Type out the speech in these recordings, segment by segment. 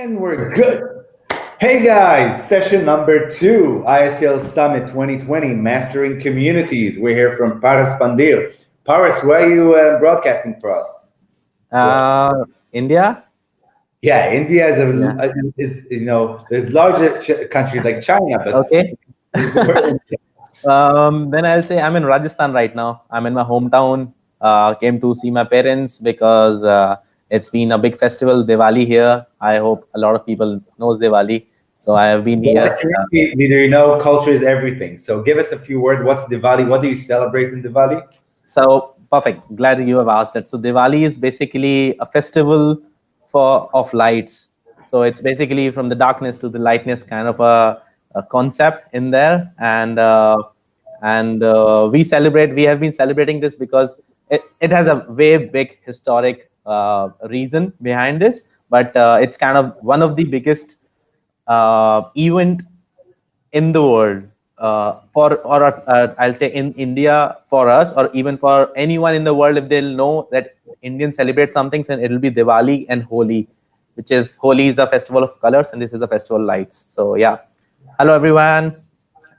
And we're good. Hey guys, session number 2, ISL Summit 2020, Mastering Communities. We're here from Paris, Pundir. Paris, where are you broadcasting for us? India. Yeah, India is Yeah. there's larger countries like China, but Okay. we're Then I'll say I'm in Rajasthan right now. I'm in my hometown. Came to see my parents because it's been a big festival, Diwali here. I hope a lot of people knows Diwali. So I have been well, the here. community leader, culture is everything. So give us a few words. What's Diwali? What do you celebrate in Diwali? So perfect. Glad you have asked that. So Diwali is basically a festival for of lights. So it's basically from the darkness to the lightness kind of a concept in there, and we celebrate. We have been celebrating this because it has a way big historic reason behind this, but it's kind of one of the biggest event in the world I'll say in India for us, or even for anyone in the world. If they'll know that Indians celebrate something, then it'll be Diwali and Holi, which is Holi is a festival of colors and this is a festival of lights. So yeah, hello everyone.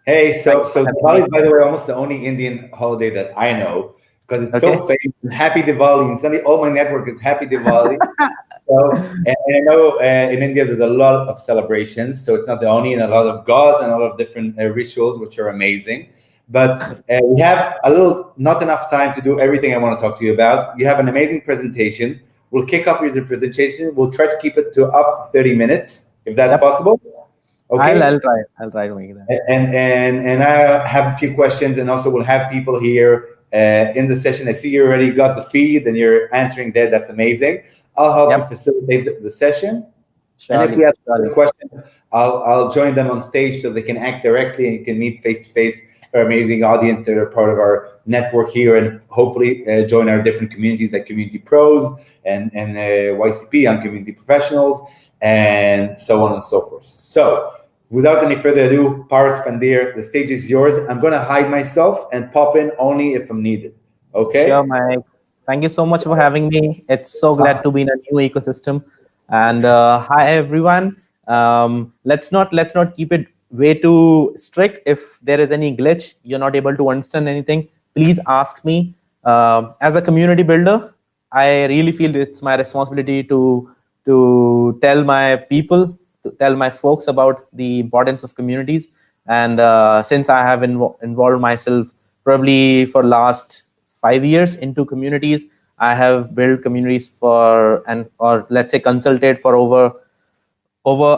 Hey, Thank so you for so having me. Diwali is, by the way, almost the only Indian holiday that I know because it's so Okay. famous. Happy Diwali, and suddenly all my network is Happy Diwali. So, and I know in India there's a lot of celebrations, so it's not the only, and a lot of gods and a lot of different rituals, which are amazing. But we have not enough time to do everything I want to talk to you about. You have an amazing presentation. We'll kick off with the presentation. We'll try to keep it to up to 30 minutes, if that's Yep. possible. I'll Okay. I'll try. I'll try to make that. And I have a few questions, and also we'll have people here in the session. I see you already got the feed and you're answering there. That's amazing. I'll help you Yep. facilitate the session. And if we Surely. have Surely. questions, I'll join them on stage so they can act directly and you can meet face to face our amazing audience that are part of our network here, and hopefully join our different communities like Community Pros and YCP, Young Community Professionals, and so on and so forth. So without any further ado, Paris Pundir, the stage is yours. I'm going to hide myself and pop in only if I'm needed. Sure, Okay? Mike. Thank you so much for having me. It's so glad to be in a new ecosystem. And hi everyone. Let's not keep it way too strict. If there is any glitch, you're not able to understand anything, please ask me. As a community builder, I really feel it's my responsibility to tell my people, to tell my folks about the importance of communities. And since I have involved myself probably for last 5 years into communities, I have built communities for, and or let's say consulted for over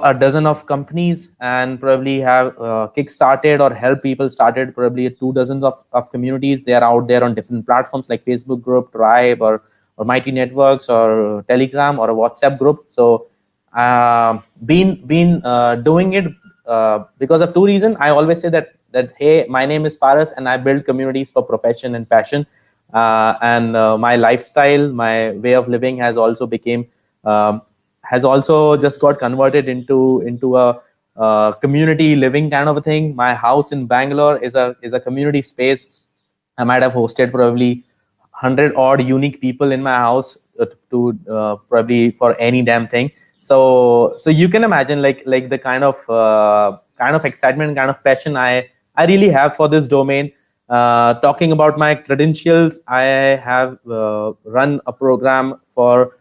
a dozen of companies, and probably have kickstarted or helped people started probably 2 dozen of communities. They are out there on different platforms like Facebook group, Tribe, or Mighty Networks, or Telegram, or a WhatsApp group. So been doing it because of two reasons. I always say that hey, my name is Paras and I build communities for profession and passion, and my lifestyle, my way of living has also became has also just got converted into a community living kind of a thing. My house in Bangalore is a community space. I might have hosted probably 100 odd unique people in my house to probably for any damn thing. So you can imagine like the kind of excitement, kind of passion I really have for this domain. Talking about my credentials, I have run a program for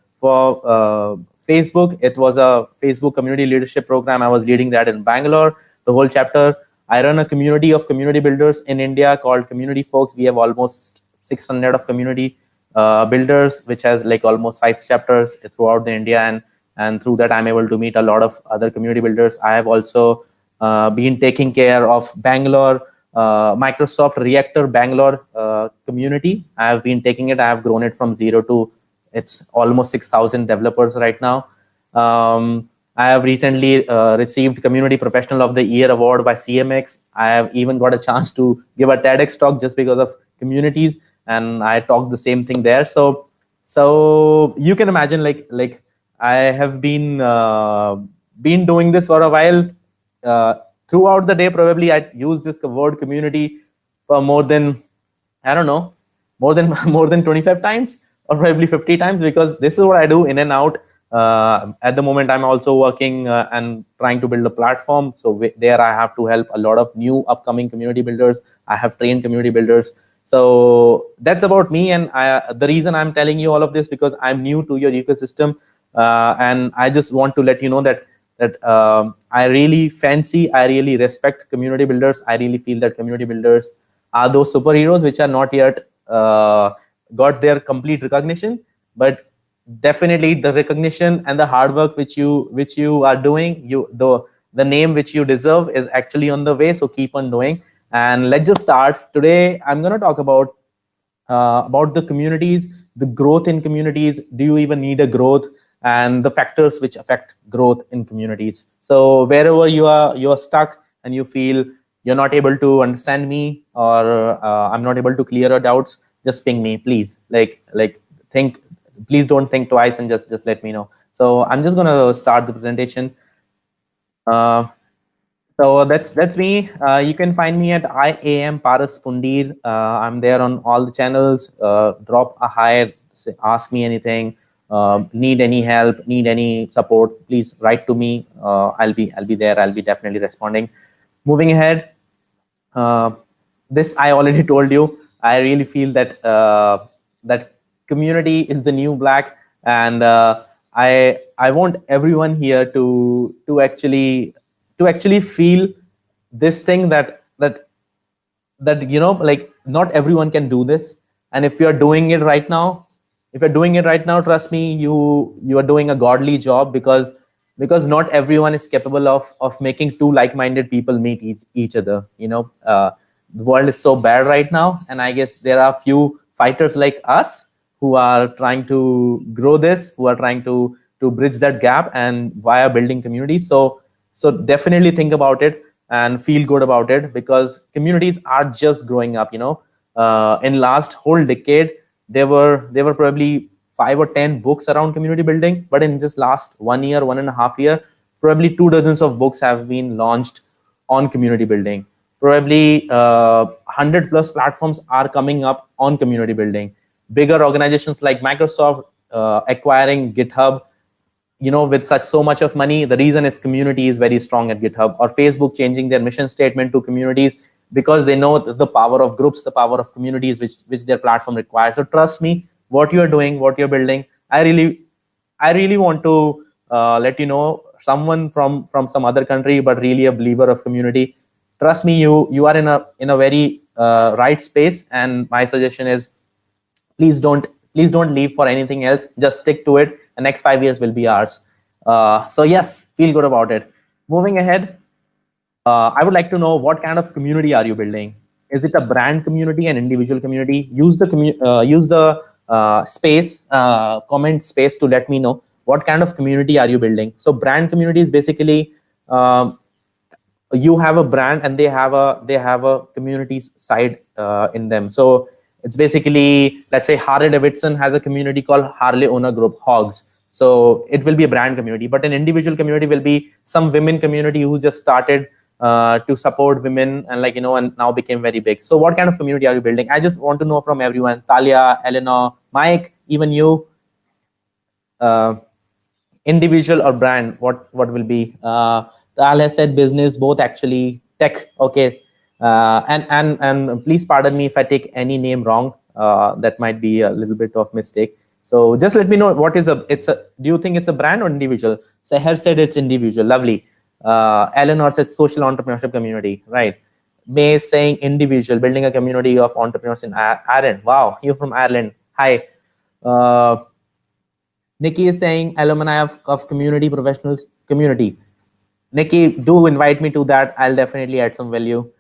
Facebook. It was a Facebook community leadership program. I was leading that in Bangalore, the whole chapter. I run a community of community builders in India called Community Folks. We have almost 600 of community builders, which has like almost 5 chapters throughout the India, and through that I'm able to meet a lot of other community builders. I have also been taking care of Bangalore Microsoft Reactor Bangalore community. I have been taking it. I have grown it from zero to it's almost 6,000 developers right now. I have recently received Community Professional of the Year award by CMX. I have even got a chance to give a TEDx talk just because of communities, and I talked the same thing there. So you can imagine like I have been doing this for a while. Throughout the day, probably I use this word community for more than, I don't know, more than more than 25 times or probably 50 times, because this is what I do in and out. At the moment, I'm also working and trying to build a platform. So there I have to help a lot of new upcoming community builders. I have trained community builders. So that's about me. And the reason I'm telling you all of this, because I'm new to your ecosystem. And I just want to let you know that I really respect community builders. I really feel that community builders are those superheroes which are not yet got their complete recognition, but definitely the recognition and the hard work which you are doing, the name which you deserve is actually on the way. So keep on doing. And let's just start. Today I'm going to talk about the communities, the growth in communities. Do you even need a growth? And the factors which affect growth in communities. So wherever you're stuck and you feel you're not able to understand me, or I'm not able to clear your doubts, just ping me, please. Think, please don't think twice and just let me know. So I'm just gonna start the presentation. So that's me. You can find me at I am Paras Pundir. I'm there on all the channels. Drop a hi, ask me anything. Need any help? Need any support? Please write to me. I'll be there. I'll be definitely responding. Moving ahead. This I already told you. I really feel that that community is the new black, and I want everyone here to actually feel this thing that like not everyone can do this. And if you're doing it right now, trust me, you are doing a godly job, because not everyone is capable of making two like-minded people meet each other. The world is so bad right now, and I guess there are few fighters like us who are trying to grow this, who are trying to bridge that gap, and via building communities. So definitely think about it and feel good about it, because communities are just growing up. In last whole decade, there were probably 5 or 10 books around community building, but in just last 1 year, 1.5 year, probably 2 dozens of books have been launched on community building. Probably 100 plus platforms are coming up on community building. Bigger organizations like Microsoft acquiring GitHub, with so much of money. The reason is community is very strong at GitHub. Or Facebook changing their mission statement to communities, because they know the power of groups, the power of communities, which their platform requires. So trust me, what you're doing, what you're building, I really want to let you know, someone from some other country, but really a believer of community. Trust me, you are in a very right space, and my suggestion is, please don't leave for anything else. Just stick to it. The next 5 years will be ours. So yes, feel good about it. Moving ahead, I would like to know, what kind of community are you building? Is it a brand community, an individual community? Use the space, comment space, to let me know what kind of community are you building. So brand community is basically, you have a brand and they have a community side in them. So it's basically, let's say Harley Davidson has a community called Harley Owner Group, Hogs. So it will be a brand community, but an individual community will be some women community who just started to support women, and and now became very big. So what kind of community are you building? I just want to know from everyone. Talia, Eleanor, Mike, even you, individual or brand, what will be? Talia said business, both actually. Tech, okay. And please pardon me if I take any name wrong. That might be a little bit of mistake. So just let me know, do you think it's a brand or individual? Seher said it's individual. Lovely. Eleanor said social entrepreneurship community, right? May is saying individual, building a community of entrepreneurs in Ireland. Wow, you're from Ireland. Hi. Nikki is saying alumni of community professionals community. Nikki, do invite me to that. I'll definitely add some value.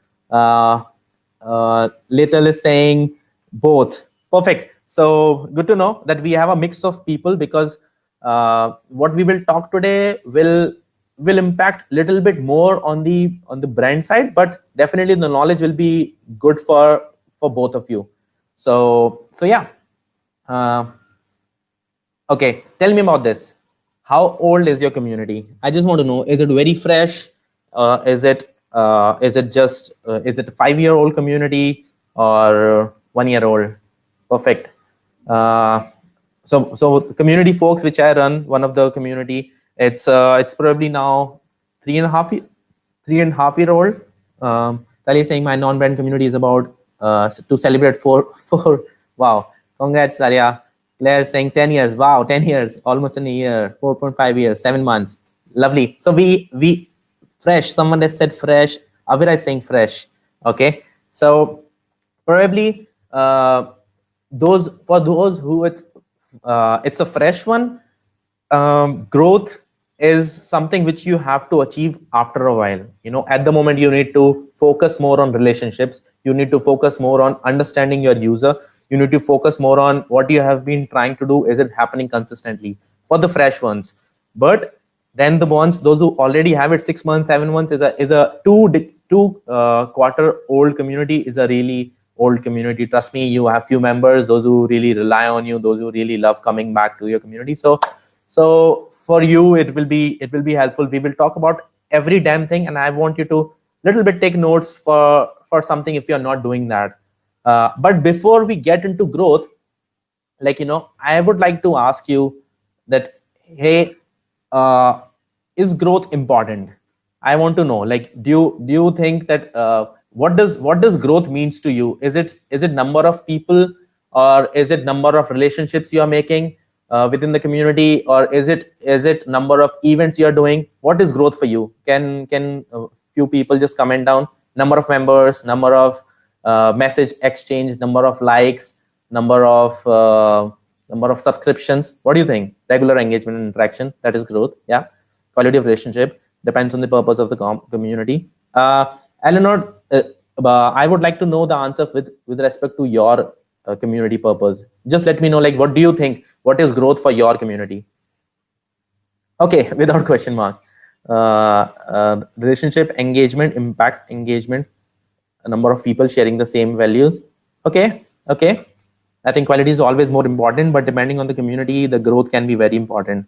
Little is saying both. Perfect. So good to know that we have a mix of people, because what we will talk today will impact a little bit more on the brand side, but definitely the knowledge will be good for both of you. So yeah. Okay, tell me about this. How old is your community? I just want to know, is it very fresh? Is it just is it a 5-year-old community or 1-year-old? Perfect. So the community folks which I run, one of the community, it's probably now 3.5 year old. Tali is saying my non-brand community is about to celebrate four. Wow, congrats, Talia. Claire saying 10 years. Wow, 10 years, almost in a year. 4.5 years, 7 months. Lovely. So we fresh. Someone has said fresh. Avira is saying fresh. Okay. So probably those who it's a fresh one. Growth is something which you have to achieve after a while. At the moment you need to focus more on relationships, you need to focus more on understanding your user, you need to focus more on what you have been trying to do, is it happening consistently for the fresh ones. But then the ones, those who already have it 6 months, 7 months, is a two quarter old community, is a really old community. Trust me, you have few members, those who really rely on you, those who really love coming back to your community. So for you, it will be helpful. We will talk about every damn thing, and I want you to little bit take notes for something if you're not doing that. But before we get into growth, I would like to ask you that, hey, is growth important? I want to know, do you think that what does growth means to you? Is it number of people, or is it number of relationships you are making within the community, or is it number of events you are doing? What is growth for you? Can few people just comment down? Number of members, number of message exchange, number of likes, number of subscriptions. What do you think? Regular engagement and interaction, that is growth. Yeah. Quality of relationship depends on the purpose of the community. Eleanor, I would like to know the answer with respect to your community purpose. Just let me know, what do you think? What is growth for your community? Okay, without question mark. Relationship, engagement, impact, engagement, a number of people sharing the same values. Okay. I think quality is always more important, but depending on the community, the growth can be very important.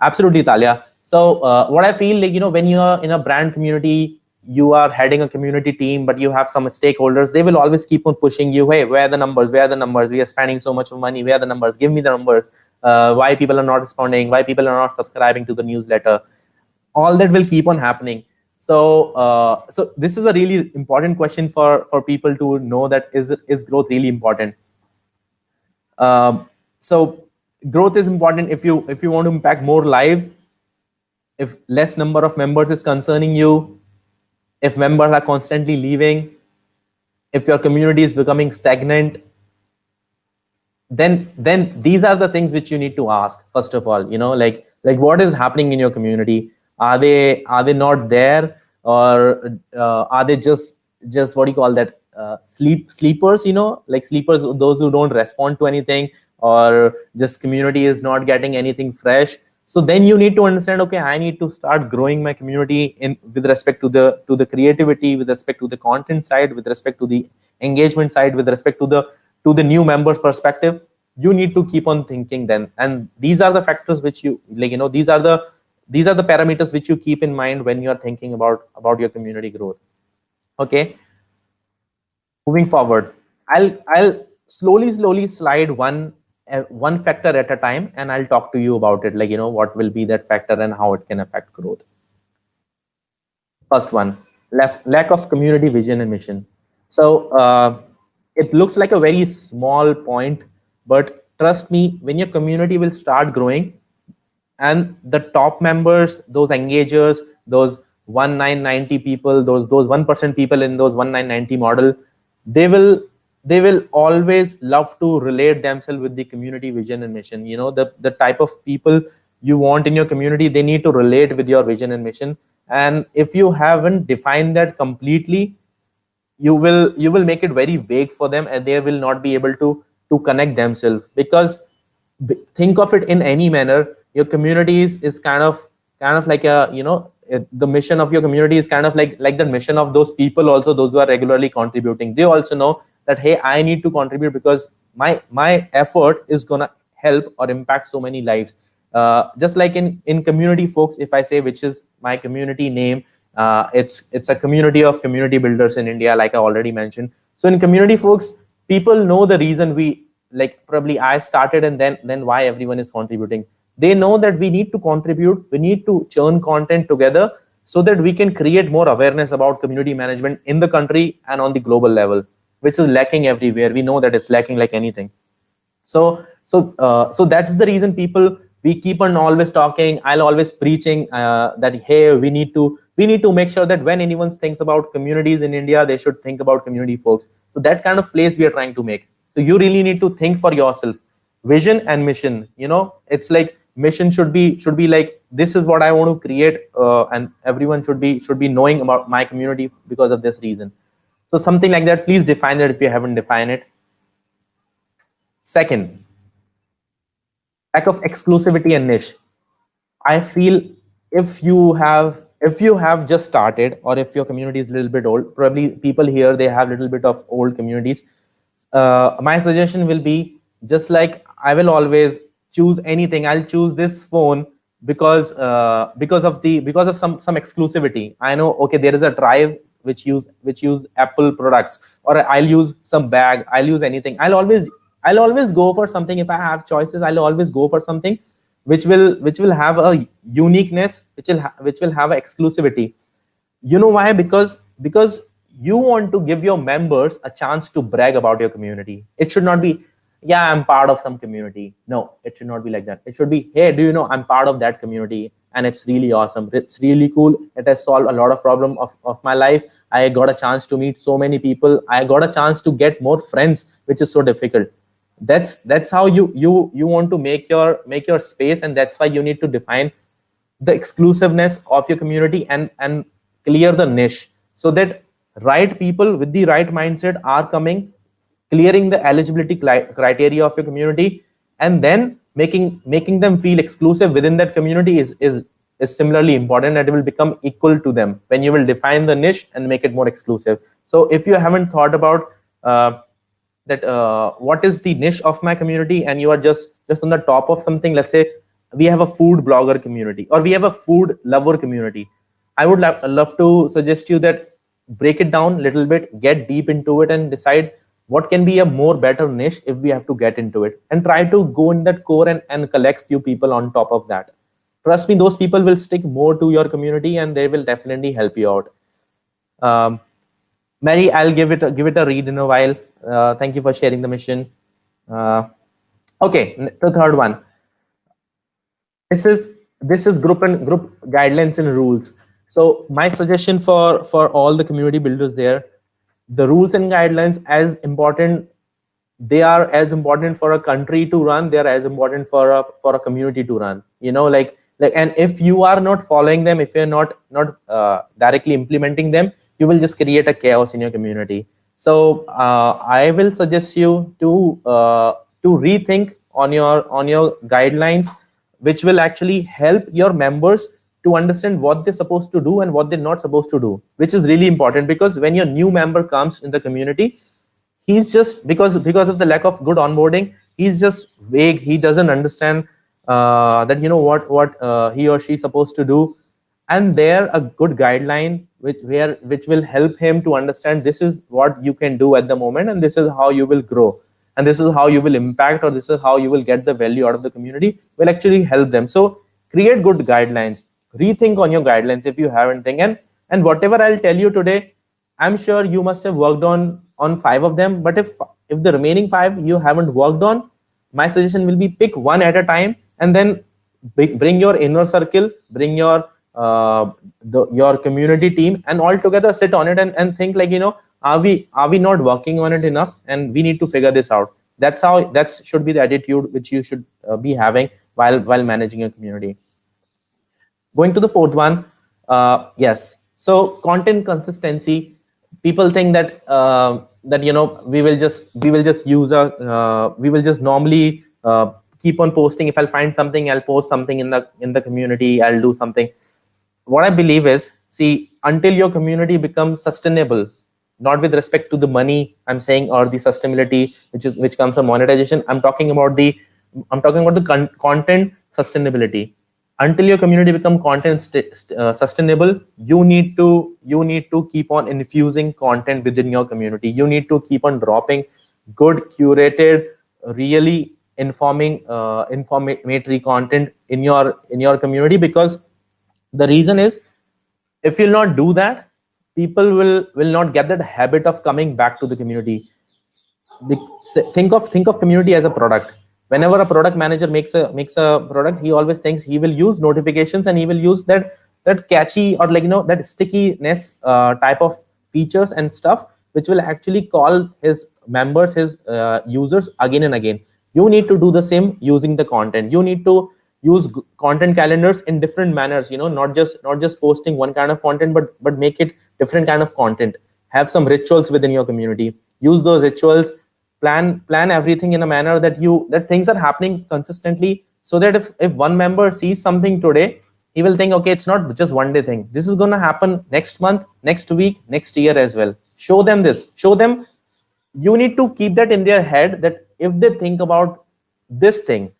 Absolutely, Talia. So what I feel, when you are in a brand community, you are heading a community team, but you have some stakeholders, they will always keep on pushing you. Hey, where are the numbers? Where are the numbers? We are spending so much money. Where are the numbers? Give me the numbers. Why people are not responding? Why people are not subscribing to the newsletter? All that will keep on happening. So this is a really important question for people to know, that is growth really important? So growth is important if you want to impact more lives. If less number of members is concerning you, if members are constantly leaving, if your community is becoming stagnant, then these are the things which you need to ask. First of all, what is happening in your community? Are they not there, or are they just what do you call that, sleepers? Sleepers, those who don't respond to anything, or just community is not getting anything fresh. So then you need to understand, okay, I need to start growing my community with respect to the creativity, with respect to the content side, with respect to the engagement side, with respect to the new members perspective. You need to keep on thinking then, and these are the factors which you these are the parameters which you keep in mind when you are thinking about your community growth. Okay, moving forward, I'll slowly slide one factor at a time, and I'll talk to you about it, what will be that factor and how it can affect growth. First one, lack of community vision and mission. So it looks like a very small point, but trust me, when your community will start growing, and the top members, those engagers, those 1990 people, those 1% people in those 1990 model, they will always love to relate themselves with the community vision and mission. The type of people you want in your community, they need to relate with your vision and mission. And if you haven't defined that completely, you will make it very vague for them, and they will not be able to connect themselves. Because think of it in any manner, your community is kind of like the mission of your community is kind of like the mission of those people also, those who are regularly contributing. They also know that, hey, I need to contribute because my effort is gonna help or impact so many lives. Just like in community folks, if I say which is my community name, it's a community of community builders in India, like I already mentioned. So in community folks, people know the reason we like probably I started and then why everyone is contributing. They know that we need to contribute, we need to churn content together so that we can create more awareness about community management in the country and on the global level, which is lacking everywhere. We know that it's lacking like anything. So that's the reason people, we keep on always talking. I'll always preaching that hey, we need to make sure that when anyone thinks about communities in India, they should think about community folks. So that kind of place we are trying to make. So you really need to think for yourself, vision and mission. It's like mission should be like, this is what I want to create, and everyone should be knowing about my community because of this reason. So something like that. Please define that if you haven't defined it. Second, lack of exclusivity and niche. I feel if you have just started, or if your community is a little bit old, probably people here, they have a little bit of old communities. My suggestion will be, just like I will always choose anything, I'll choose this phone because of some exclusivity. I know, okay, there is a tribe which use Apple products, or I'll use some bag, I'll use anything. I'll always go for something. If I have choices, I'll always go for something which will have a uniqueness, which will have a exclusivity. You know why? Because you want to give your members a chance to brag about your community. It should not be, yeah, I'm part of some community. No, it should not be like that. It should be, hey, do you know I'm part of that community, and it's really awesome, it's really cool, it has solved a lot of problem of my life. I got a chance to meet so many people, I got a chance to get more friends, which is so difficult. That's how you want to make your space, and that's why you need to define the exclusiveness of your community, and clear the niche, so that right people with the right mindset are coming, clearing the eligibility criteria of your community, and then making them feel exclusive within that community is similarly important, and it will become equal to them when you will define the niche and make it more exclusive. So if you haven't thought about that what is the niche of my community, and you are just on the top of something, let's say we have a food blogger community, or we have a food lover community, I would love to suggest you that break it down a little bit, get deep into it, and decide what can be a more better niche if we have to get into it, and try to go in that core and collect few people on top of that. Trust me, those people will stick more to your community, and they will definitely help you out. Mary, I'll give it a read in a while. Thank you for sharing the mission. Okay, the third one. This is group guidelines and rules. So my suggestion for all the community builders there, the rules and guidelines, as important, they are as important for a country to run, they are as important for a community to run. And if you are not following them, if you're not directly implementing them, you will just create a chaos in your community. So I will suggest you to rethink on your guidelines, which will actually help your members to understand what they're supposed to do and what they're not supposed to do, which is really important. Because when your new member comes in the community, he's just, because of the lack of good onboarding, he's just vague, he doesn't understand that what he or she is supposed to do. And there a good guideline which will help him to understand, this is what you can do at the moment, and this is how you will grow, and this is how you will impact, or this is how you will get the value out of the community, will actually help them. So create good guidelines, rethink on your guidelines if you haven't think, and whatever I'll tell you today, I'm sure you must have worked on 5 of them. But if the remaining 5 you haven't worked on, my suggestion will be pick one at a time, and then bring your inner circle, bring your community team, and all together sit on it and think, like, are we not working on it enough, and we need to figure this out. That should be the attitude which you should be having while managing your community. Going to the fourth one, yes. So content consistency. People think that we will just normally keep on posting. If I'll find something, I'll post something in the community, I'll do something. What I believe is, see, until your community becomes sustainable, not with respect to the money I'm saying, or the sustainability which comes from monetization, I'm talking about the content sustainability. Until your community become content sustainable, you need to keep on infusing content within your community. You need to keep on dropping good curated really informatory content in your community, because the reason is, if you'll not do that, people will not get that habit of coming back to the community. Think of community as a product. Whenever a product manager makes a product, he always thinks he will use notifications, and he will use that catchy, or that stickiness type of features and stuff, which will actually call his members, his users again and again. You need to do the same using the content. You need to use content calendars in different manners, not just posting one kind of content, but make it different kind of content. Have some rituals within your community. Use those rituals. Plan everything in a manner that things are happening consistently, so that if one member sees something today, he will think, okay, it's not just one day thing. This is going to happen next month, next week, next year as well. Show them this. Show them. You need to keep that in their head, that if they think about this thing,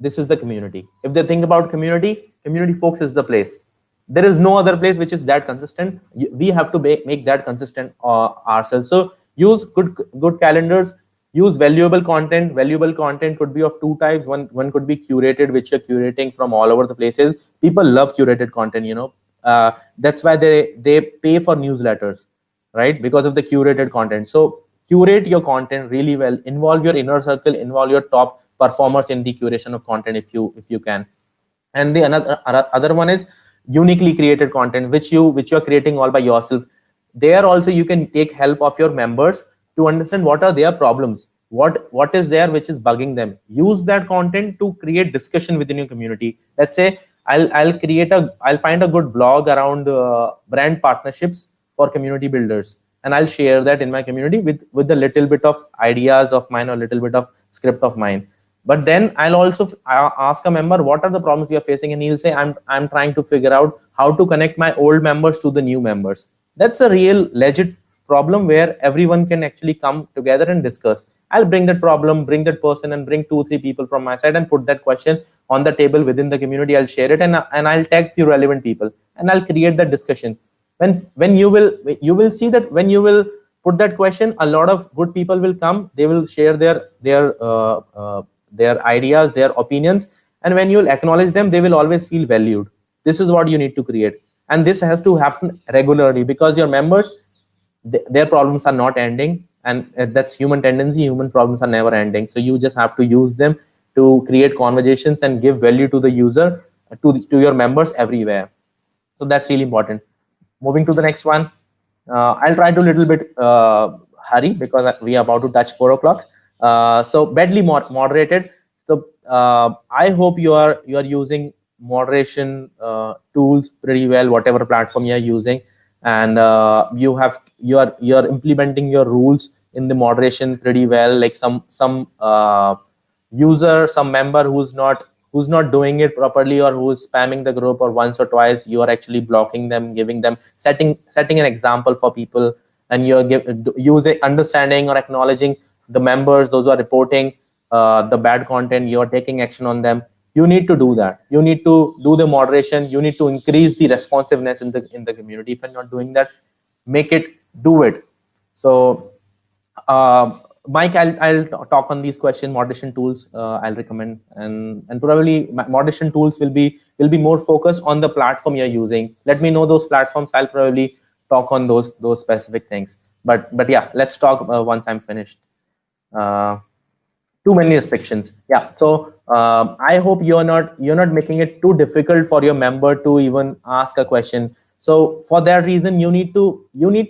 this is the community. If they think about community folks is the place. There is no other place which is that consistent. We have to make that consistent ourselves. So use good calendars. Use valuable content. Valuable content could be of two types. One could be curated, which you're curating from all over the places. People love curated content. That's why they pay for newsletters, right? Because of the curated content. So curate your content really well. Involve your inner circle. Involve your top performers in the curation of content if you can. And the other one is uniquely created content, which you are creating all by yourself. There also you can take help of your members to understand what are their problems, what is there which is bugging them. Use that content to create discussion within your community. Let's say I'll find a good blog around brand partnerships for community builders, and I'll share that in my community with a little bit of ideas of mine or a little bit of script of mine. But then I'll also ask a member, what are the problems you're facing? And he'll say, I'm trying to figure out how to connect my old members to the new members. That's a real legit problem where everyone can actually come together and discuss. I'll bring that problem, bring that person, and bring 2-3 people from my side and put that question on the table within the community. I'll share it, and I'll tag few relevant people, and I'll create that discussion. When you will see that when you will put that question, a lot of good people will come. They will share their ideas, their opinions, and when you'll acknowledge them, they will always feel valued. This is what you need to create, and this has to happen regularly, because your members, their problems are not ending, and that's human tendency. Human problems are never ending. So you just have to use them to create conversations and give value to the user, to your members everywhere. So that's really important. Moving to the next one, I'll try to little bit hurry because we are about to touch 4 o'clock. So badly moderated. So I hope you are using moderation tools pretty well, whatever platform you are using, and you are implementing your rules in the moderation pretty well. Like some user, some member who's not doing it properly, or who's spamming the group, or once or twice, you are actually blocking them, giving them setting an example for people, and you're using understanding or acknowledging the members, those who are reporting the bad content. You're taking action on them. You need to do that. You need to do the moderation. You need to increase the responsiveness in the community. If you're not doing that, do it. So Mike, I'll talk on these question moderation tools. I'll recommend, and probably moderation tools will be more focused on the platform you're using. Let me know those platforms. I'll probably talk on those specific things. But yeah, let's talk once I'm finished. Too many restrictions. Yeah. So I hope you're not making it too difficult for your member to even ask a question. So for that reason, you need to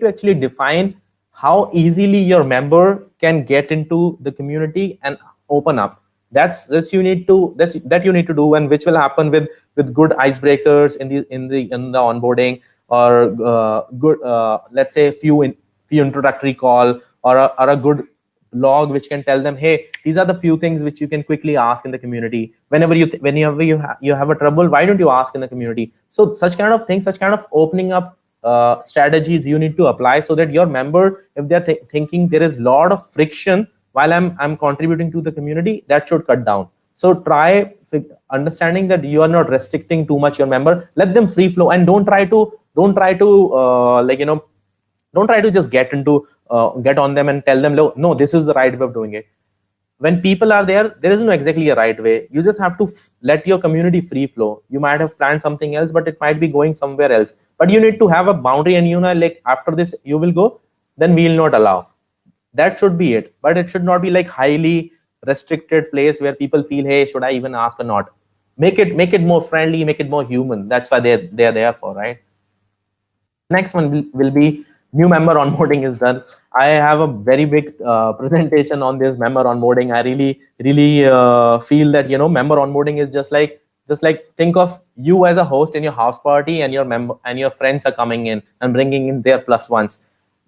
actually define how easily your member can get into the community and open up. That you need to do, and which will happen with good icebreakers in the onboarding, or good let's say few introductory call, or a good blog which can tell them, hey, these are the few things which you can quickly ask in the community. Whenever you have a trouble, why don't you ask in the community? So such kind of things, such kind of opening up strategies you need to apply, so that your member, if they're thinking there is a lot of friction while I'm contributing to the community, that should cut down. So try understanding that you are not restricting too much your member. Let them free flow, and don't try to just get on them and tell them, no, this is the right way of doing it. when people are there, there is no exactly a right way. You just have to let your community free flow. You might have planned something else, but it might be going somewhere else. But you need to have a boundary, and like after this you will go, then we will not allow. That should be it. But it should not be like highly restricted place where people feel, hey, should I even ask or not? Make it more friendly, make it more human. That's why they're there for, right? Next one will be new member onboarding is done. I have a very big presentation on this member onboarding. I really feel that member onboarding is just like think of you as a host in your house party, and your member and your friends are coming in and bringing in their plus ones.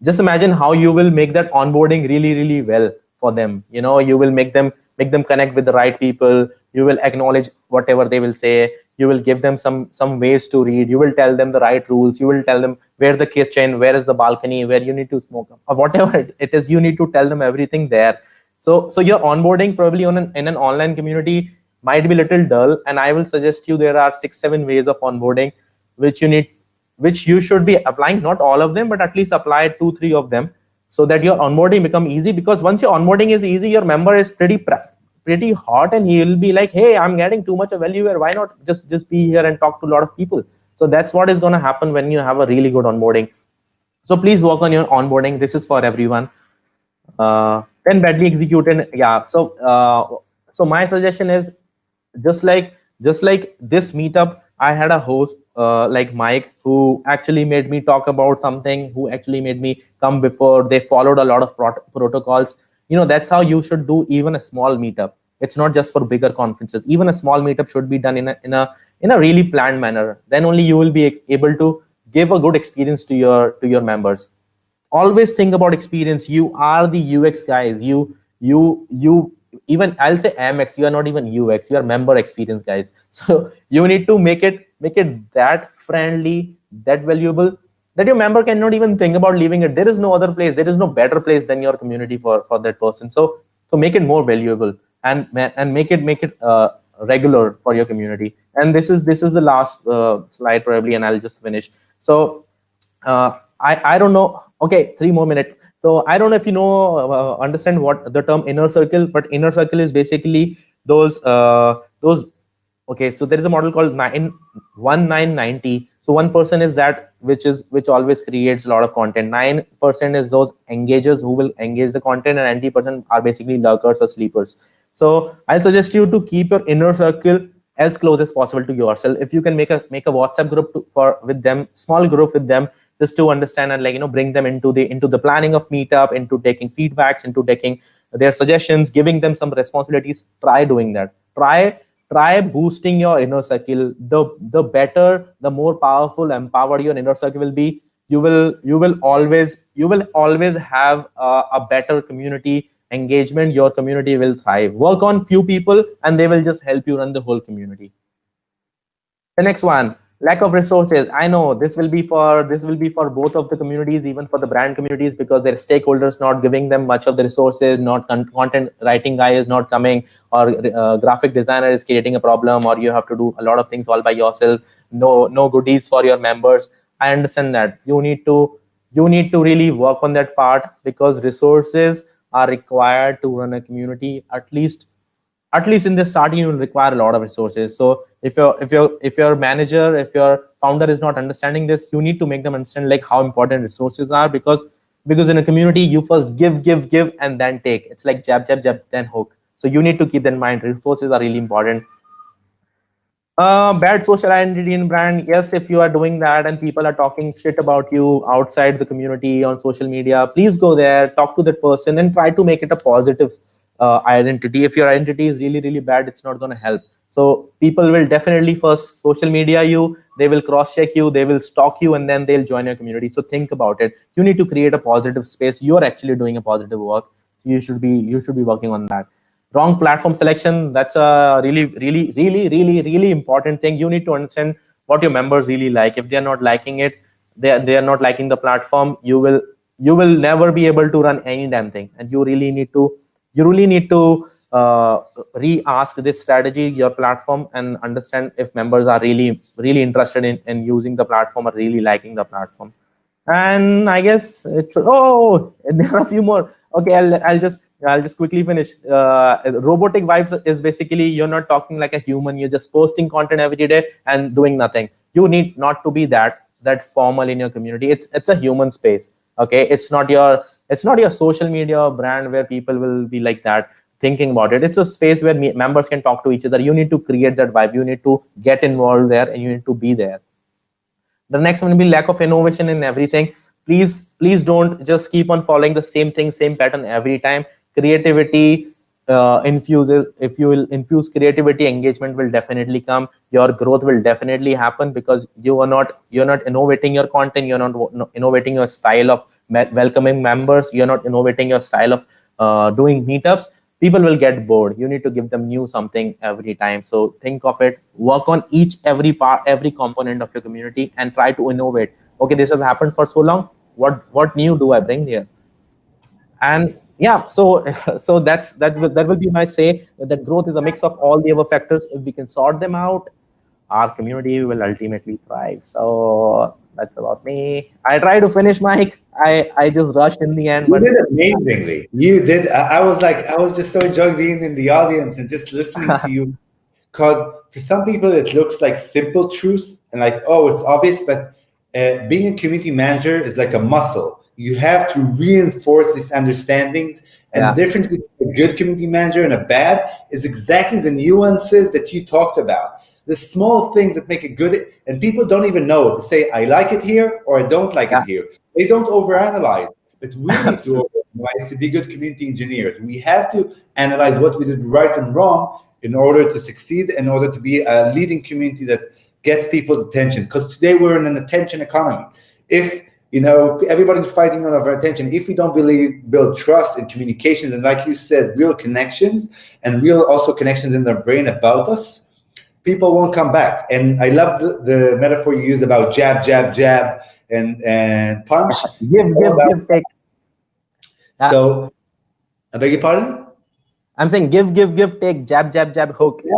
Just imagine how you will make that onboarding really well for them. You will make them connect with the right people. You will acknowledge whatever they will say. You will give them some ways to read. You will tell them the right rules. You will tell them where the kitchen, where is the balcony, where you need to smoke, or whatever it is. You need to tell them everything there. So your onboarding probably in an online community might be a little dull, and I will suggest you there are 6-7 ways of onboarding which you should be applying. Not all of them, but at least apply 2-3 of them, so that your onboarding become easy. Because once your onboarding is easy, your member is pretty hot, and he will be like, hey, I'm getting too much of value here, why not just be here and talk to a lot of people. So that's what is going to happen when you have a really good onboarding. So please work on your onboarding. This is for everyone. Then badly executed. Yeah. So my suggestion is, just like this meetup, I had a host like Mike, who actually made me talk about something, who actually made me come before. They followed a lot of protocols. That's how you should do even a small meetup. It's not just for bigger conferences. Even a small meetup should be done in a really planned manner. Then only you will be able to give a good experience to your members. Always think about experience. You are the UX guys. You even I'll say MX. You are not even UX. You are member experience guys. So you need to make it that friendly, that valuable, that your member cannot even think about leaving it. There is no other place. There is no better place than your community for that person. So make it more valuable, and make it regular for your community. And this is the last slide probably, and I'll just finish. So I don't know. Okay, 3 more minutes. So I don't know if you understand what the term inner circle, but inner circle is basically those. Okay, so there is a model called 1990. So 1% is that which always creates a lot of content. 9% is those engagers who will engage the content, and 90% are basically lurkers or sleepers. So I'll suggest you to keep your inner circle as close as possible to yourself. If you can make a WhatsApp group with them, small group with them, just to understand and bring them into the planning of meetup, into taking feedbacks, into taking their suggestions, giving them some responsibilities. Try doing that. Try boosting your inner circle. The better, the more powerful, empowered your inner circle will be. You will always have a better community engagement. Your community will thrive. Work on few people, and they will just help you run the whole community. The next one, lack of resources. I know this will be for both of the communities, even for the brand communities, because their stakeholders not giving them much of the resources. Not content writing guy is not coming, or graphic designer is creating a problem, or you have to do a lot of things all by yourself. No goodies for your members. I understand that you need to really work on that part, because resources are required to run a community. At least in the starting, you will require a lot of resources. So if your manager, if your founder is not understanding this, you need to make them understand how important resources are, because in a community, you first give and then take. It's like jab then hook. So you need to keep that in mind. Resources are really important. Bad social identity in brand. Yes, if you are doing that and people are talking shit about you outside the community on social media, please go there, talk to that person, and try to make it a positive identity. If your identity is really bad, it's not going to help. So people will definitely first social media you, they will cross check you, they will stalk you, and then they'll join your community. So think about it. You need to create a positive space. You're actually doing a positive work. So you should be working on that. Wrong platform selection. That's a really important thing. You need to understand what your members really like. If they are not liking it, they are not liking the platform, you will never be able to run any damn thing. And you really need to re-ask this strategy, your platform, and understand if members are really interested in using the platform or really liking the platform. And I guess there are a few more. Okay, I'll just quickly finish. Robotic vibes is basically you're not talking like a human. You're just posting content every day and doing nothing. You need not to be that formal in your community. It's a human space. Okay, it's not your social media or brand where people will be like that thinking about it. It's a space where members can talk to each other. You need to create that vibe. You need to get involved there, and you need to be there. The next one will be lack of innovation in everything. Please don't just keep on following the same thing, same pattern every time. Creativity infuses. If you will infuse creativity, engagement will definitely come. Your growth will definitely happen because you're not innovating your content. You're not innovating your style of welcoming members. You're not innovating your style of doing meetups. People will get bored. You need to give them new something every time. So think of it, work on every part, every component of your community, and try to innovate. Okay, this has happened for so long. What new do I bring here? And yeah, so that will be my say, that growth is a mix of all the above factors. If we can sort them out, our community will ultimately thrive. So that's about me. I try to finish, Mike. I just rushed in the end, You but did amazingly. You did. I was just so enjoying being in the audience and just listening to you. Because for some people, it looks like simple truth and like, oh, it's obvious. But being a community manager is like a muscle. You have to reinforce these understandings. And the difference between a good community manager and a bad is exactly the nuances that you talked about. The small things that make it good, and people don't even know to say, I like it here or I don't like it here. They don't overanalyze, but we need to overanalyze to be good community engineers. We have to analyze what we did right and wrong in order to succeed, in order to be a leading community that gets people's attention. Because today we're in an attention economy. If everybody's fighting on our attention, if we don't build trust and communications, and like you said, real connections and real also connections in their brain about us, people won't come back. And I love the metaphor you used about jab, jab, jab, and punch. give, take. So, I beg your pardon? I'm saying give, take, jab, jab, jab, hook. Yeah.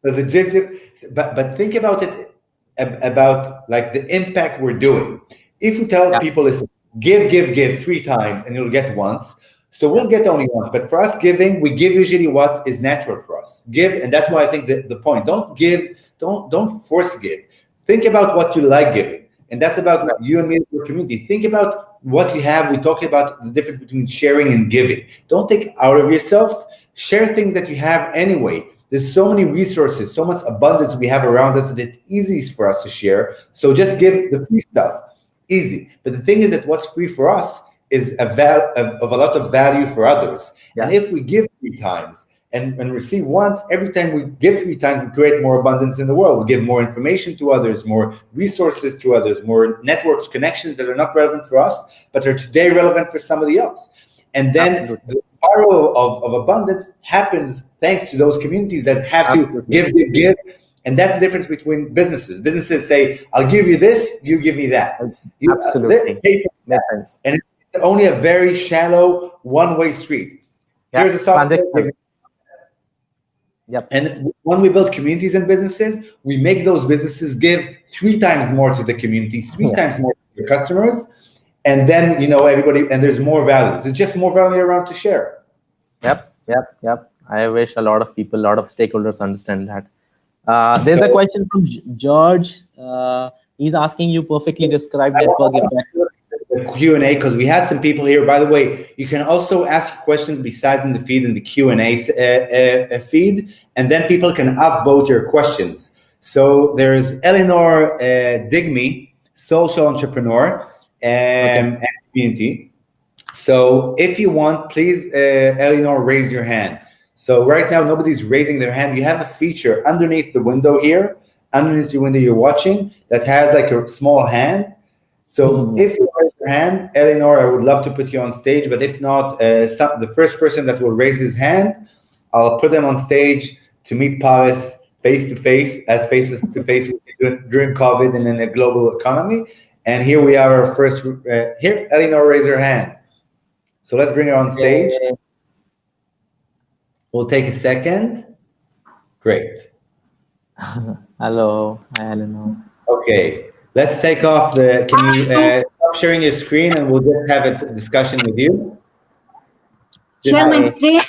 So the jib, jib, but think about it, about like the impact we're doing. If you tell people, listen, give 3 times and you'll get once. So we'll get only once. But for us giving, we give usually what is natural for us. Give, and that's why I think the point. Don't give, don't force give. Think about what you like giving. And that's about you and me as your community. Think about what you have. We talk about the difference between sharing and giving. Don't take out of yourself. Share things that you have anyway. There's so many resources, so much abundance we have around us that it's easy for us to share. So just give the free stuff. Easy. But the thing is that what's free for us is of a lot of value for others. And if we give 3 times and receive once, every time we give 3 times, we create more abundance in the world. We give more information to others, more resources to others, more networks, connections that are not relevant for us, but are today relevant for somebody else. And then the spiral of abundance happens thanks to those communities that have to give. And that's the difference between businesses. Businesses say, I'll give you this, you give me that. Absolutely. And it's only a very shallow one-way street. Here's a software. And when we build communities and businesses, we make those businesses give 3 times more to the community, 3 times more to their customers. And then, everybody, and there's more value. There's just more value around to share. Yep. I wish a lot of people, a lot of stakeholders understand that. There's a question from George. He's asking, you perfectly described network effect. The Q&A, because we had some people here. By the way, you can also ask questions besides in the feed, in the Q&A feed, and then people can upvote your questions. So there's Eleanor Digme, social entrepreneur and community. So if you want, please, Eleanor, raise your hand. So right now, nobody's raising their hand. You have a feature underneath the window here, underneath the window you're watching, that has like a small hand. So if you raise your hand, Eleanor, I would love to put you on stage. But if not, the first person that will raise his hand, I'll put them on stage to meet Paris face-to-face, as face-to-face during COVID and in a global economy. And here we are, our first, here, Eleanor, raise her hand. So let's bring her on stage. We'll take a second. Great. Hello, Eleanor. Okay, let's take off can you stop sharing your screen and we'll just have a discussion with you. Share my screen.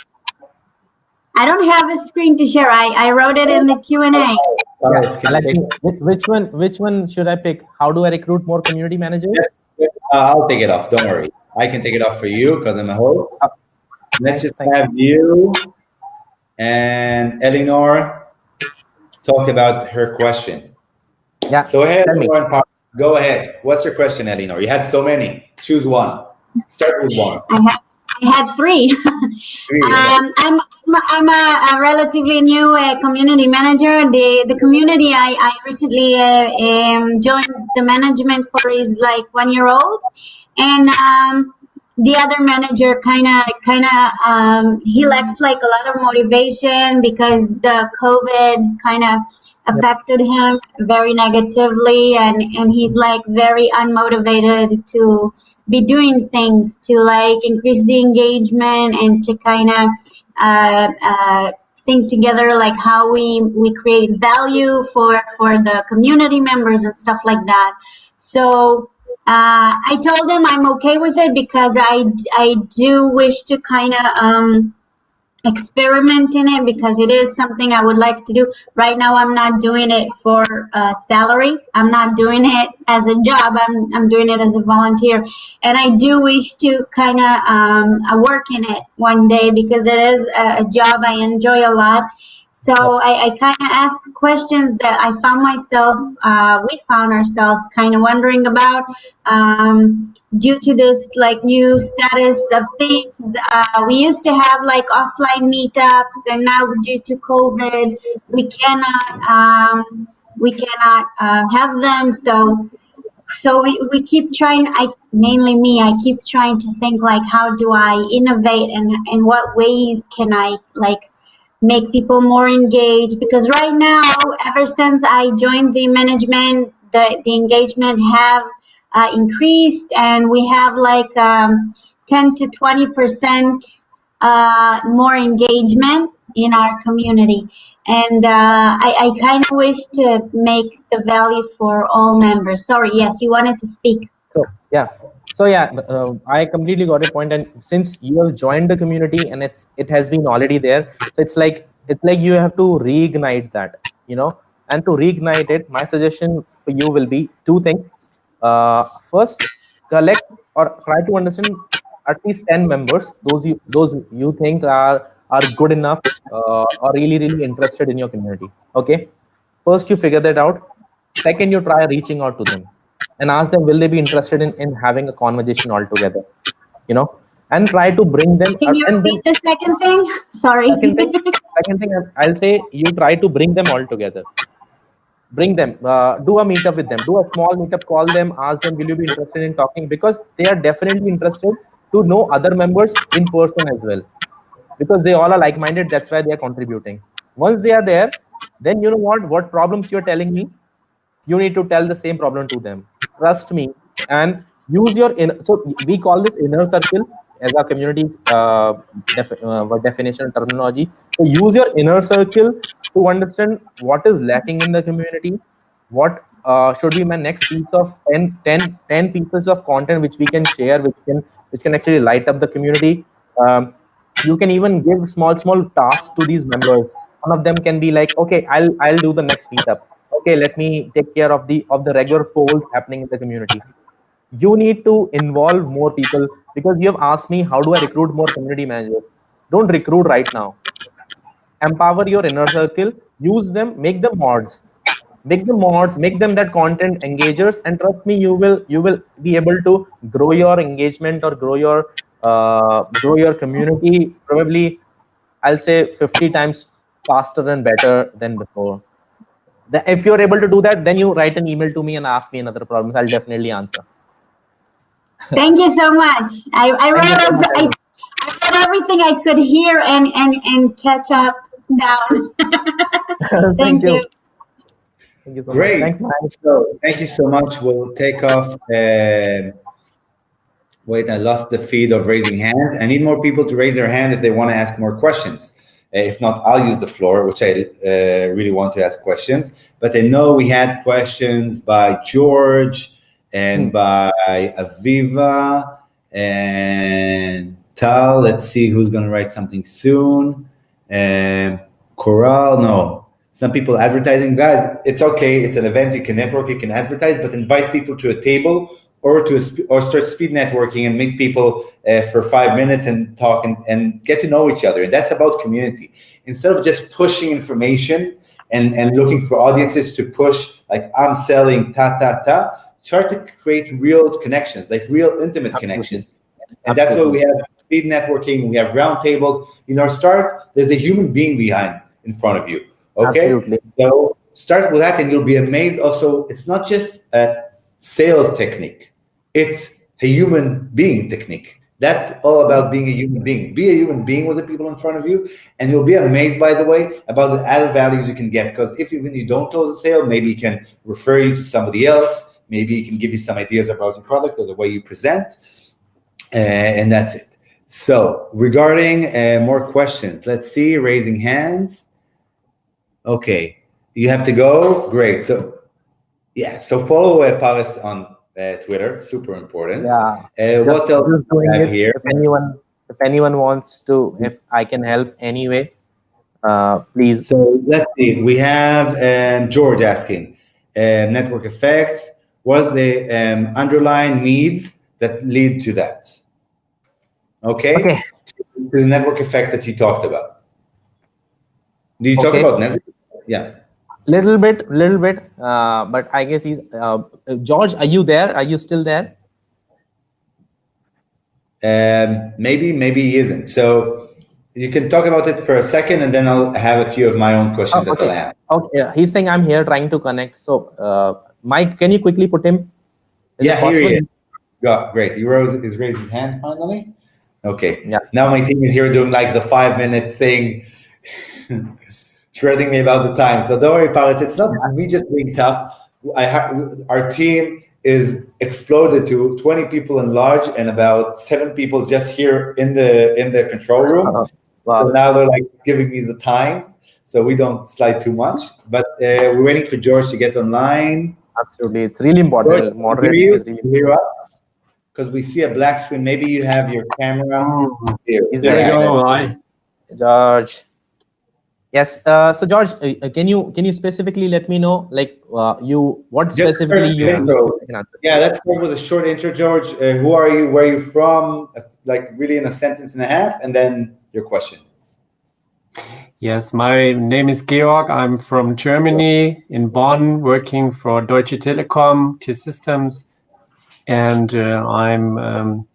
I don't have a screen to share. I wrote it in the Q&A. Which one should I pick? How do I recruit more community managers? I'll take it off. Don't worry. I can take it off for you because I'm a host. Let's just have you and Eleanor talk about her question. Yeah. So go ahead. What's your question, Eleanor? You had so many. Choose one. Start with one. I had three. I'm a relatively new community manager. The community I recently joined the management for is like 1 year old, and the other manager kind of he lacks like a lot of motivation because the COVID kind of affected him very negatively, and he's like very unmotivated to be doing things to like increase the engagement and to kind of think together like how we create value for the community members and stuff like that. So I told him I'm okay with it because I do wish to kind of experiment in it because it is something I would like to do. Right now, I'm not doing it for salary. I'm not doing it as a job. I'm doing it as a volunteer. And I do wish to kind of work in it one day because it is a job I enjoy a lot. So I kind of asked questions that I found myself, we found ourselves kind of wondering about due to this like new status of things. We used to have like offline meetups, and now due to COVID, we cannot have them. So we keep trying. Mainly me. I keep trying to think like how do I innovate and in what ways can I like make people more engaged, because right now, ever since I joined the management, the engagement have increased, and we have like 10 to 20% more engagement in our community. And I kind of wish to make the value for all members. Sorry, yes, you wanted to speak. So I completely got your point. And since you have joined the community and it has been already there, so it's like you have to reignite that, and to reignite it, my suggestion for you will be two things. First, collect or try to understand at least 10 members, those you think are good enough or really interested in your community. Okay, first you figure that out. Second, you try reaching out to them and ask them, will they be interested in having a conversation altogether, and try to bring them. Can you repeat the second thing? Sorry. Second thing, I'll say you try to bring them all together. Bring them, do a meetup with them, do a small meetup, call them, ask them, will you be interested in talking? Because they are definitely interested to know other members in person as well, because they all are like-minded. That's why they are contributing. Once they are there, then you know what problems you're telling me, you need to tell the same problem to them. Trust me, and use your so we call this inner circle as a community definition terminology. So use your inner circle to understand what is lacking in the community, what should be my next piece of 10 pieces of content which we can share, which can actually light up the community. You can even give small tasks to these members. One of them can be like, okay, I'll do the next meetup. Okay, let me take care of the regular polls happening in the community. You need to involve more people, because you have asked me how do I recruit more community managers. Don't recruit right now. Empower your inner circle, use them, make them mods, make them that content engagers, and trust me, you will be able to grow your engagement or grow your community, probably I'll say 50 times faster and better than before. If you're able to do that, then you write an email to me and ask me another problems. I'll definitely answer. Thank you so much. I read everything I could hear and catch up down. Thank you. Thank you so Great. much. Thanks, so, thank you so much. We'll take off. Wait, I lost the feed of raising hand. I need more people to raise their hand if they want to ask more questions. If not, I'll use the floor, which I really want to ask questions. But I know we had questions by George and by Aviva and Tal, let's see who's going to write something soon. Coral, no. Some people advertising. Guys, it's okay. It's an event. You can network, you can advertise, but invite people to a table or start speed networking and meet people for 5 minutes and talk and get to know each other. And that's about community. Instead of just pushing information and looking for audiences to push, like I'm selling, try to create real connections, like real intimate connections. And that's why we have speed networking, we have round tables. In our start, there's a human being in front of you. Okay, absolutely. So start with that and you'll be amazed. Also, it's not just a sales technique, it's a human being technique. That's all about being a human being. Be a human being with the people in front of you, and you'll be amazed, by the way, about the added values you can get. Because if even you don't close a sale, maybe he can refer you to somebody else. Maybe he can give you some ideas about your product or the way you present. And that's it. So regarding more questions, let's see, raising hands. Okay, you have to go. Great. So yeah, so follow Paris on Twitter, super important. Yeah. What else do we have here? If anyone wants to, if I can help anyway, please. So let's see. We have George asking, network effects. What are the underlying needs that lead to that? Okay. The network effects that you talked about. Do you talk about network? Yeah. Little bit, but I guess he's George. Are you there? Are you still there? Maybe he isn't. So you can talk about it for a second, and then I'll have a few of my own questions that I'll ask. Okay. He's saying I'm here trying to connect. So Mike, can you quickly put him? Yeah, here he is. Yeah, great. He is raising his hand finally. Okay. Yeah. Now my team is here doing like the 5 minutes thing. Shredding me about the time. So don't worry about it. It's not me just being tough. Our team is exploded to 20 people in large and about 7 people just here in the control room. Wow. So now they're like giving me the times, so we don't slide too much. But we're waiting for George to get online. Absolutely, it's really important. Moderating is really important. Because we see a black screen. Maybe you have your camera. There you go. Hi, George. Yes. So George, can you specifically let me know, like what specifically you? Yeah, let's start with a short intro, George. Who are you? Where are you from? Like really in a sentence and a half, and then your question. Yes, my name is Georg. I'm from Germany, in Bonn, working for Deutsche Telekom, T-Systems, and I'm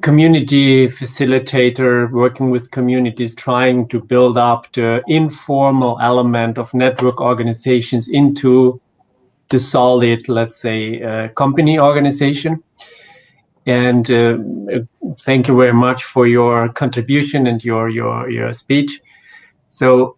community facilitator, working with communities, trying to build up the informal element of network organizations into the solid, let's say, company organization. And thank you very much for your contribution and your speech. So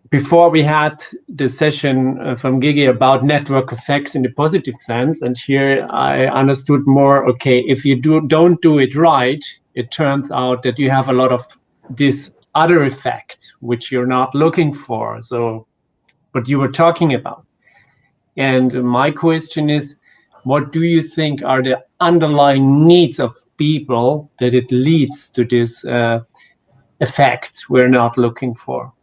before we had the session from Gigi about network effects in the positive sense, and here I understood more, okay, if you don't do it right, it turns out that you have a lot of these other effects which you're not looking for. So what you were talking about. And my question is, what do you think are the underlying needs of people that it leads to this effect we're not looking for?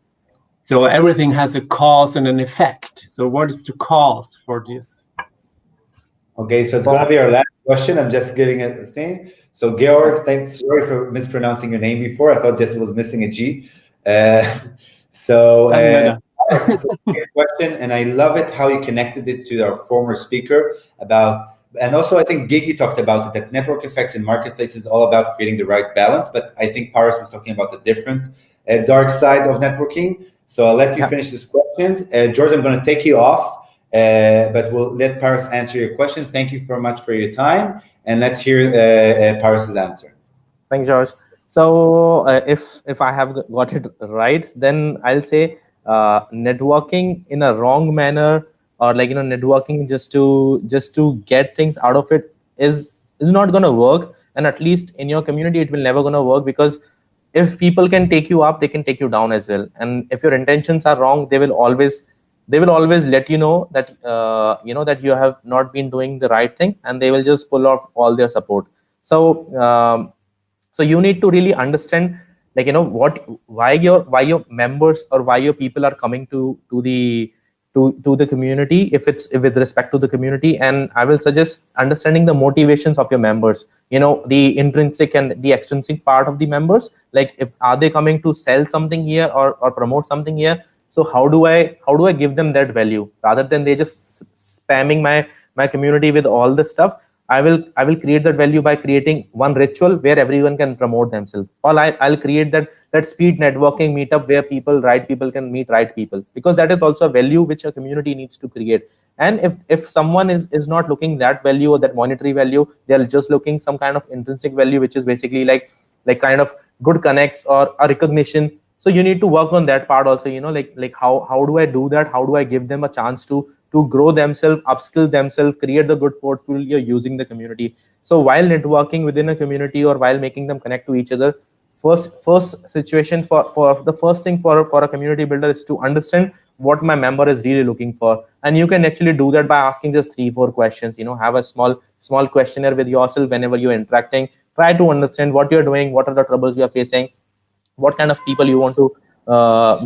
So everything has a cause and an effect. So what is the cause for this? Okay, so it's going to be our last question. I'm just giving it a thing. So Georg, thanks. Sorry for mispronouncing your name before. I thought just was missing a G. It's a great question, and I love it how you connected it to our former speaker about, and also I think Gigi talked about it, that network effects in marketplace is all about creating the right balance. But I think Paris was talking about the different dark side of networking. So I'll let you finish these questions. George, I'm going to take you off, but we'll let Paris answer your question. Thank you very much for your time, and let's hear Paris's answer. Thanks, George. So if I have got it right, then I'll say networking in a wrong manner, or like networking just to get things out of it is not going to work, and at least in your community it will never going to work, because if people can take you up, they can take you down as well. And if your intentions are wrong, they will always let you know that that you have not been doing the right thing, and they will just pull off all their support. So So you need to really understand, like, why your members or why your people are coming to the community, if it's with respect to the community. And I will suggest understanding the motivations of your members, the intrinsic and the extrinsic part of the members. Like, if are they coming to sell something here or promote something here, so how do I give them that value, rather than they just spamming my community with all the stuff. I will create that value by creating one ritual where everyone can promote themselves. Or I'll create that speed networking meetup where right people can meet right people, because that is also a value which a community needs to create. And if someone is not looking that value or that monetary value, they're just looking some kind of intrinsic value, which is basically like kind of good connects or a recognition. So you need to work on that part also, like how do I do that? How do I give them a chance to grow themselves, upskill themselves, create the good portfolio using the community? So while networking within a community or while making them connect to each other, first situation for the first thing for a community builder is to understand what my member is really looking for. And you can actually do that by asking just 3-4 questions. Have a small questionnaire with yourself whenever you're interacting. Try to understand what you're doing, what are the troubles you are facing, what kind of people you want to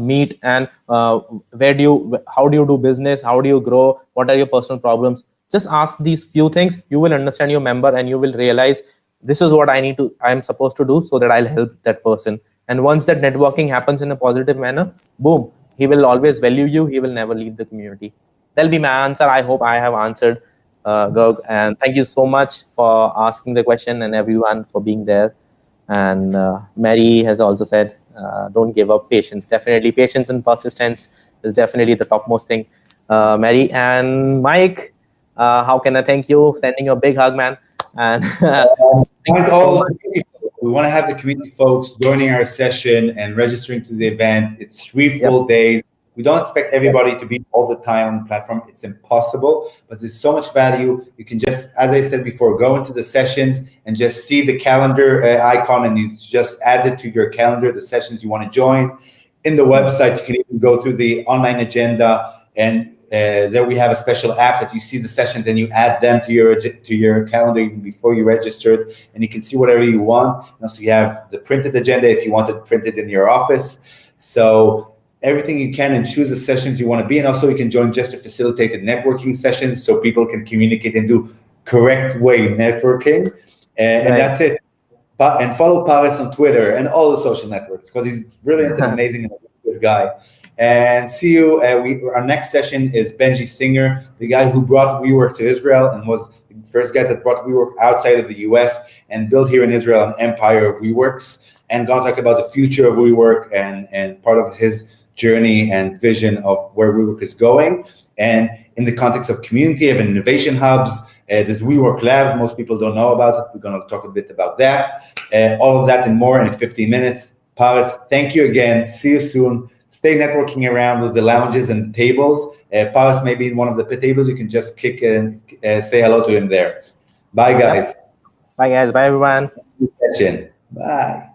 meet, and how do you do business, how do you grow, what are your personal problems. Just ask these few things. You will understand your member and you will realize this is what I'm supposed to do so that I'll help that person. And once that networking happens in a positive manner, boom, he will always value you. He will never leave the community. That'll be my answer. I hope I have answered, Gurg, and thank you so much for asking the question and everyone for being there. And Mary has also said, don't give up. Patience, definitely. Patience and persistence is definitely the topmost thing. Mary and Mike, how can I thank you? Sending you a big hug, man. And thank all. We want to have the community folks joining our session and registering to the event. It's 3 full days. We don't expect everybody to be all the time on the platform. It's impossible, but there's so much value. You can just, as I said before, go into the sessions and just see the calendar icon, and you just add it to your calendar, the sessions you want to join. In the website, you can even go through the online agenda, and there we have a special app that you see the sessions and you add them to your calendar even before you registered, and you can see whatever you want. And also you have the printed agenda if you want it printed in your office. So everything you can, and choose the sessions you want to be in. Also, you can join just to facilitate the networking sessions so people can communicate and do correct way networking. And that's it. And follow Paris on Twitter and all the social networks, because he's brilliant and amazing and a good guy. And see you. Our next session is Benji Singer, the guy who brought WeWork to Israel and was the first guy that brought WeWork outside of the US and built here in Israel an empire of WeWorks. And going to talk about the future of WeWork and part of his journey and vision of where WeWork is going. And in the context of community, of innovation hubs, there's WeWork Labs. Most people don't know about it. We're going to talk a bit about that. All of that and more in 15 minutes. Paris, thank you again. See you soon. Stay networking around with the lounges and the tables. Paris may be in one of the tables. You can just kick and say hello to him there. Bye, guys. Bye, guys. Bye, everyone. Bye.